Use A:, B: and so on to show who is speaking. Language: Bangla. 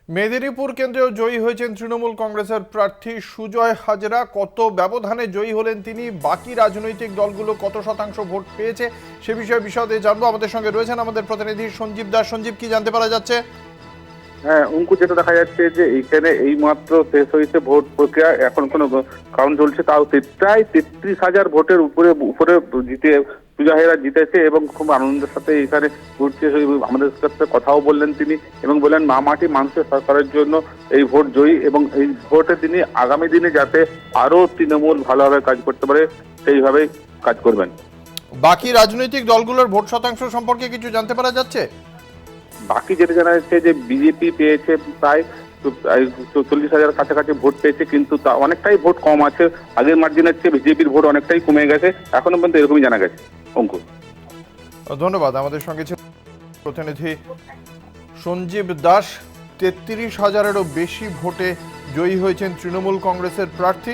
A: মেদিনীপুর কেন্দ্রেও জয়ী হয়েছেন তৃণমূল কংগ্রেসের প্রার্থী সুজয় হাজরা। কত ব্যবধানে জয়ী হলেন তিনি, বাকি রাজনৈতিক দলগুলো কত শতাংশ ভোট পেয়েছে সে বিষয়ে বিশদে জানবো। আমাদের সঙ্গে রয়েছেন আমাদের প্রতিনিধি সঞ্জীব দাস। সঞ্জীব, কি জানতে পারা যাচ্ছে?
B: হ্যাঁ অঙ্কু, যেটা দেখা যাচ্ছে যে এইখানে এই মাত্র শেষ হয়েছে ভোট প্রক্রিয়া, এখন কোনো কাউন্ট চলছে, তাও প্রায় 33,000 ভোটের উপরে উপরে জিতে সুজাহেরা জিতেছে এবং খুব আনন্দের সাথে এখানে ঘুরছে। আমাদের সাথে কথাও বললেন তিনি এবং বললেন মা মাটি মানুষের সরকারের জন্য এই ভোট জয়ী, এবং এই ভোটে তিনি আগামী দিনে যাতে আরো তৃণমূল ভালোভাবে কাজ করতে পারে সেইভাবেই কাজ করবেন।
A: বাকি রাজনৈতিক দলগুলোর ভোট শতাংশ সম্পর্কে কিছু জানতে পারা যাচ্ছে?
B: বাকি যেটা জানা যাচ্ছে যে বিজেপি পেয়েছে প্রায় 40,000 কাছাকাছি ভোট পেয়েছে, কিন্তু তা অনেকটাই ভোট কম আছে। আগের মার্জিনের চেয়ে বিজেপির ভোট অনেকটাই কমে গেছে, এখনো পর্যন্ত এরকমই জানা গেছে। অঙ্কুর,
A: ধন্যবাদ। আমাদের সঙ্গে ছিল প্রতিনিধি সঞ্জীব দাস। 33,000-এরও বেশি ভোটে জয়ী হয়েছেন তৃণমূল কংগ্রেসের প্রার্থী।